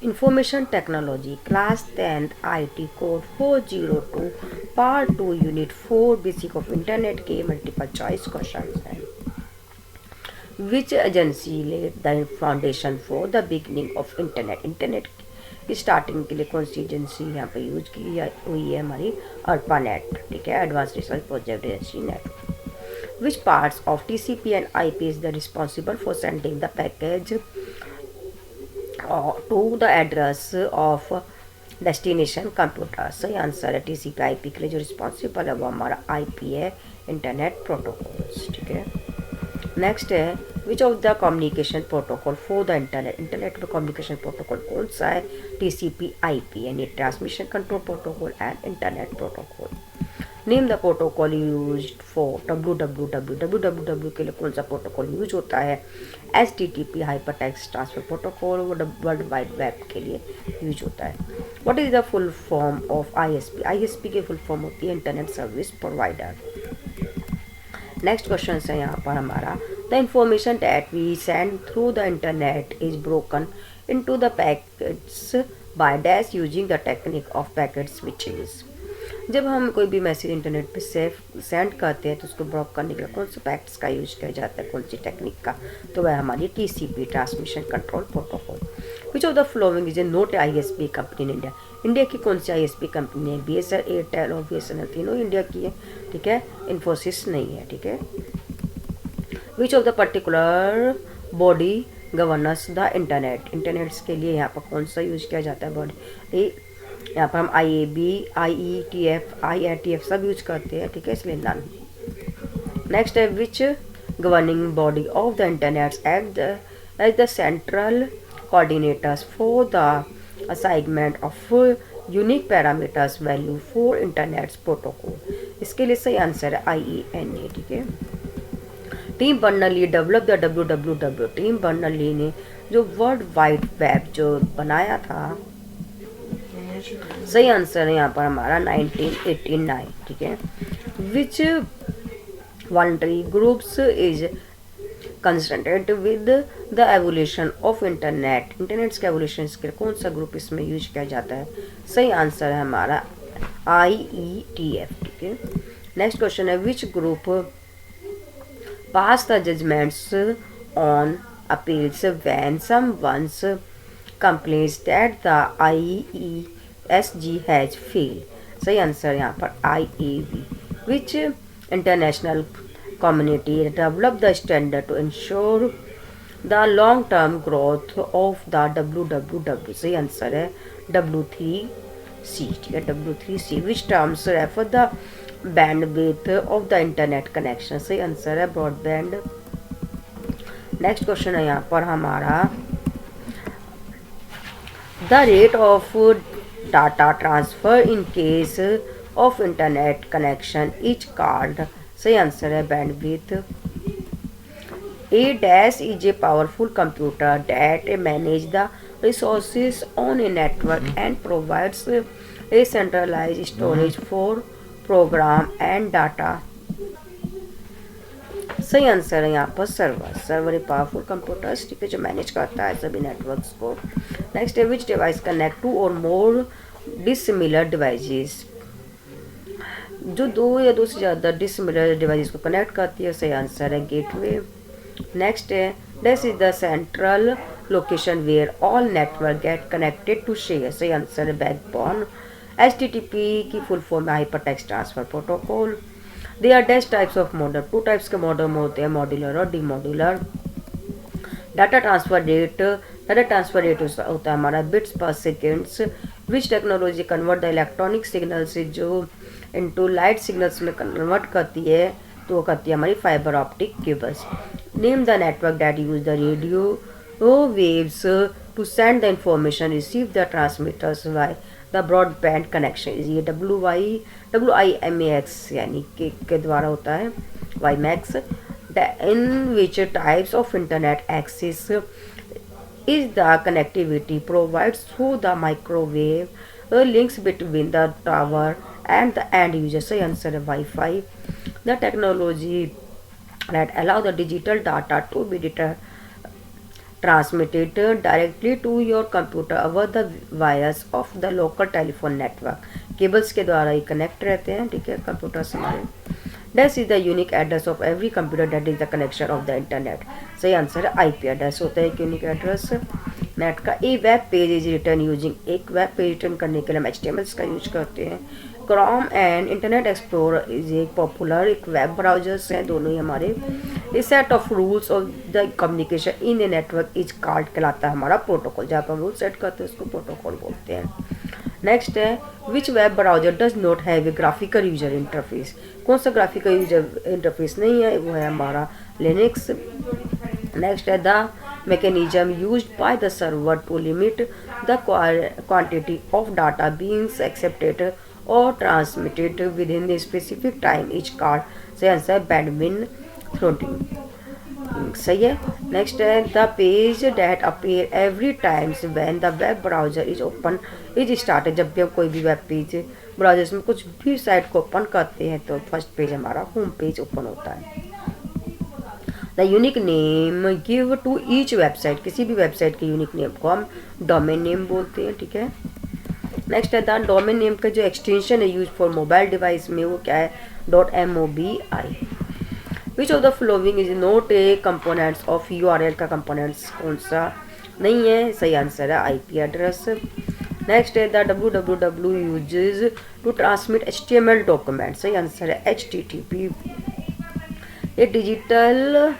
Information Technology, Class 10th IT Code 402, Part 2, Unit 4, Basic of Internet के multiple choice questions हैं. Which agency laid the foundation for the beginning of Internet? Internet की starting के लिए कौन सी agency यहाँ पे use की हुई है? हमारी ARPANET, ठीक है, advance research project agency net. Which parts of TCP and IP is the responsible for sending the package to the address of destination computer? सही आंसर है TCP IP के लिए जो रिस्पॉन्सिबल है वो हमारा IP है, इंटरनेट प्रोटोकॉल्स, ठीक है. नेक्स्ट है विच of the communication protocol for the internet? Internet में कम्युनिकेशन प्रोटोकॉल कौन सा है? TCP IP यानी transmission control protocol and internet protocol. Name the protocol use for www. www के लिए कौन सा प्रोटोकॉल यूज होता है? HTTP hyper text transfer protocol world wide web के लिए यूज होता है. What is the full form of ISP? ISP की फुल फॉर्म होती है internet service provider. Next question है यहाँ पर हमारा the information that we send through the internet is broken into the packets by dash using the technique of packet switching. जब हम कोई भी मैसेज इंटरनेट पे सेंड करते हैं तो उसको ब्लॉक करने के लिए कौन से पैकेट्स का यूज किया जाता है, कौन सी टेक्निक का? तो वह हमारी TCP transmission control protocol. Which of the following is a not ISP company in India? India की कौन सी ISP कंपनी है? BSNL, एयरटेल और BSNL तीनों इंडिया की है, ठीक है, इन्फोसिस नहीं है, ठीक है. विच of the particular body governance the internet? Internets के लिए यहाँ पर कौन सा यूज किया जाता है बॉडी? यहाँ पर हम IAB, IETF, IRTF सब यूज करते हैं, ठीक है, इसलिए नन. नेक्स्ट है which governing body of the internet as the central coordinators for the assignment of unique parameters value for internet protocol? इसके लिए सही आंसर है IENA, ठीक है. Tim Berners-Lee develop the www. Tim Berners-Lee ने जो world wide web जो बनाया था, सही आंसर है यहाँ पर हमारा 1989, ठीक है. Which voluntary groups is concerted with the evolution of internet? Internet के एवोल्यूशन के कौन सा ग्रुप इसमें यूज किया जाता है? सही आंसर है हमारा IETF, ठीक है. नेक्स्ट क्वेश्चन है which group pass the judgments on appeals when someone's complains that the IESG has failed? सही आंसर यहाँ पर IAB. Which international community developed the standard to ensure the long-term growth of the www? सही answer है W3C, ठीक है, W3C. Which terms refer the bandwidth of the internet connection? सही answer है broadband. Next question है यहाँ पर हमारा the rate of data transfer in case of internet connection each card? सही आंसर है bandwidth. A dash is a powerful computer that manage the resources on a network and provides a centralized storage for program and data. सही answer है यहाँ पर server a powerful computers, ठीक है, जो manage करता है सभी नेटवर्क्स को. नेक्स्ट है विच डिवाइस कनेक्ट टू और मोर डिसिमिलर डिवाइसेस? जो दो या दो से ज़्यादा डिसिमिलर डिवाइसेस को कनेक्ट करती है, सही आंसर है गेटवे. नेक्स्ट है this is the central location where all network get connected to share? सही आंसर है बैकबोन. HTTP की फुल फॉर्म है hyper text transfer protocol. They are dash types of model. Two types के model होते हैं, modular और डीमॉड्यूलर. Data transfer rate होता है हमारा बिट्स पर seconds. Which technology convert the electronic signal से जो इनटू लाइट सिग्नल्स में कन्वर्ट करती है, तो वो करती है हमारी fibre optic cables. Name the network that use the radio waves to send the information receive the transmitters by the broadband connection? ये WIMAX यानी के द्वारा होता है, WIMAX. In which types of internet access is the connectivity provided through the microwave links between the tower and the end user? सही answer है Wi-Fi. The technology that allow the digital data to be transmitted directly to your computer over the wires of the local telephone network. Cables के द्वारा ही connect रहते हैं, ठीक है, computer से हमारे। This is the unique address of every computer that is the connection of the internet। सही answer है आईपी एड्रेस होता है यूनिक एड्रेस नेट का। A web page is written using, एक वेब पेज रिटर्न करने के लिए हम HTML का यूज करते हैं। Chrome and Internet Explorer is एक पॉपुलर एक वेब ब्राउजर्स हैं, दोनों ही हमारे। A set of rules of the communication in a network is called, कहलाता है हमारा प्रोटोकॉल। जहाँ पर हम रूल सेट करते हैं उसको प्रोटोकॉल बोलते हैं। नेक्स्ट है which web browser does not have a graphical user interface, कौन सा ग्राफिकल यूजर इंटरफेस नहीं है, वो है हमारा लिनक्स। नेक्स्ट है the mechanism used by the server to limit the quantity of data being accepted or transmitted within a specific time is called, सही answer है bandwidth throttling। सही है। नेक्स्ट है the page that appear every times when the web browser is open is started, जब भी हम कोई भी वेब पेज ब्राउजर्स में कुछ भी साइट को ओपन करते हैं तो फर्स्ट पेज हमारा होम पेज ओपन होता है। The unique name give to each website, किसी भी वेबसाइट के यूनिक नेम को हम डोमेन नेम बोलते हैं, ठीक है। नेक्स्ट है द डोमेन नेम का जो एक्सटेंशन है यूज फॉर मोबाइल डिवाइस में वो क्या है, .mobi। Which of the following is not a components of URL का कंपोनेंट्स कौन सा नहीं है, सही आंसर है आईपी एड्रेस। नेक्स्ट है the www uses to transmit HTML document, सही आंसर है HTTP। A digital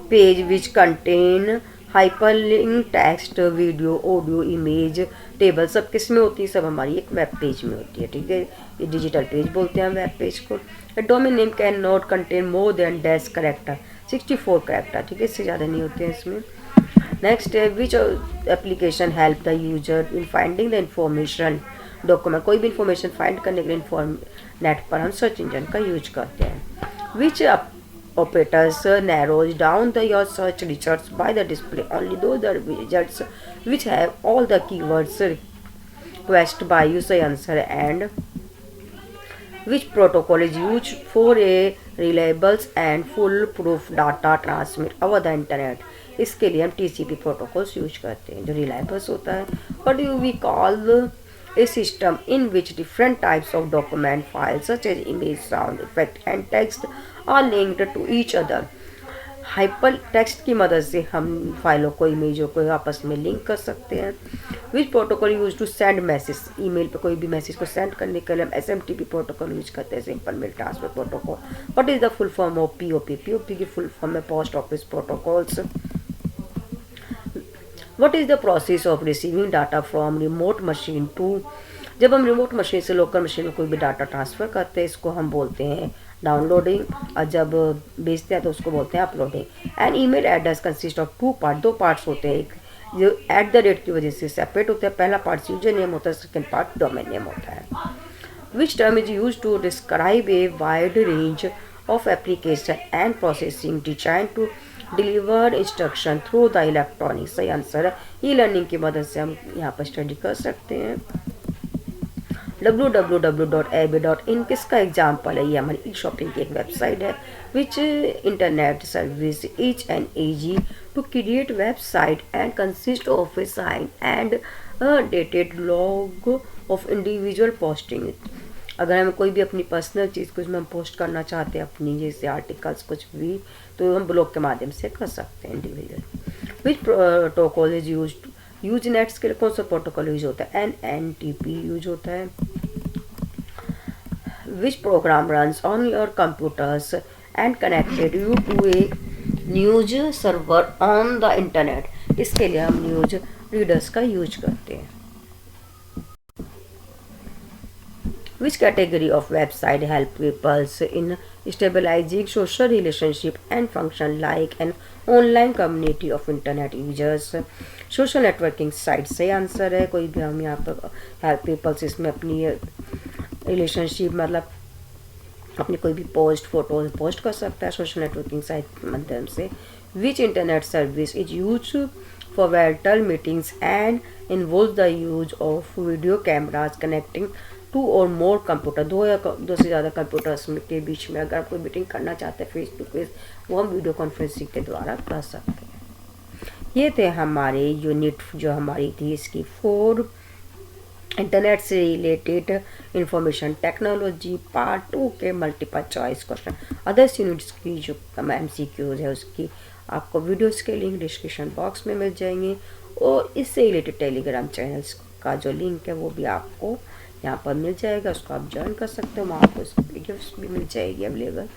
page which contain hyperlink text video audio image table सब किस में होती है, सब हमारी एक वेब पेज में होती है, ठीक है। ये डिजिटल पेज बोलते हैं वेब पेज को। Domain name can not contain more than dash character, 64 character, ठीक है, इससे ज़्यादा नहीं होते हैं इसमें। नेक्स्ट है which application help the user in finding the information document, कोई भी इंफॉर्मेशन फाइंड करने के लिए नेट पर हम सर्च इंजन का यूज करते हैं। विच operators narrows down your search results by the display only those the results which have all the keywords requested by you, सही आंसर है and which protocol is used for a reliable and full proof data transmit over the internet, इसके लिए हम TCP protocols use करते हैं जो reliables होता है। what do we call a system in which different types of document files such as image, sound effect and text are linked to each other। Hyper text की मदद से हम फाइलों को इमेजों को आपस में लिंक कर सकते हैं। Which protocol use to send message, email पे कोई भी मैसेज को सेंड करने के लिए हम SMTP प्रोटोकॉल यूज करते हैं, simple mail transfer protocol. What is the full form of POP की फुल फॉर्म है post office protocols. What is the process of receiving data from remote machine to, जब हम रिमोट मशीन से local machine में कोई भी data transfer करते हैं इसको हम बोलते हैं डाउनलोडिंग, और जब भेजते हैं तो उसको बोलते हैं uploading. And email address consist of 2 part, 2 parts होते हैं, एक जो @ की वजह से सेपरेट होता है, पहला पार्ट यूजर नेम होता है, सेकेंड पार्ट डोमेन नेम होता है। Which term is use to describe a wide range of application and processing design to deliver instruction through the electronic, सही आंसर है ई लर्निंग की मदद से हम यहाँ पर स्टडी कर सकते हैं। www.ab.in किसका एग्जाम्पल है, ये हमारी ई शॉपिंग की एक वेबसाइट है। Which internet service each and एजी to create website and consist of a sign and dated log of individual posting. अगर हमें कोई भी अपनी पर्सनल चीज़ कुछ में हम पोस्ट करना चाहते हैं अपनी जैसे आर्टिकल्स कुछ भी, तो हम ब्लॉग के माध्यम से कर सकते हैं individual. Which protocol is use nets के लिए कौन सा प्रोटोकॉल यूज होता है, NNTP यूज होता है। Which program runs on your computers and connected you to a news server on the internet, इसके लिए हम न्यूज रीडर्स का यूज करते हैं। Which category of website help people in stabilizing social relationship and function like an online community of internet users? Social networking site सही answer है, कोई भी हम यहाँ पर help people इसमें अपनी रिलेशनशिप मतलब अपनी कोई भी फोटोज पोस्ट कर सकता है सोशल नेटवर्किंग साइट के माध्यम से। Which internet service is used for virtual meetings and involve the use of video cameras connecting 2 और मोर कंप्यूटर, 2 से ज़्यादा कंप्यूटर्स के बीच में अगर आप कोई मीटिंग करना चाहते हैं फेस टू फेस, वो हम वीडियो कॉन्फ्रेंसिंग के द्वारा कर सकते हैं। ये थे हमारे यूनिट जो हमारी थी इसकी 4 इंटरनेट से रिलेटेड इंफॉर्मेशन टेक्नोलॉजी पार्ट 2 के multiple choice question. Others units की जो MCQs है उसकी आपको वीडियोस के लिंक डिस्क्रिप्शन बॉक्स में मिल जाएंगे, और इससे रिलेटेड टेलीग्राम चैनल्स का जो लिंक है वो भी आपको यहाँ पर मिल जाएगा, उसको आप ज्वाइन कर सकते हो, वहाँ आपको उसकी वीडियोस भी मिल जाएगी अवेलेबल।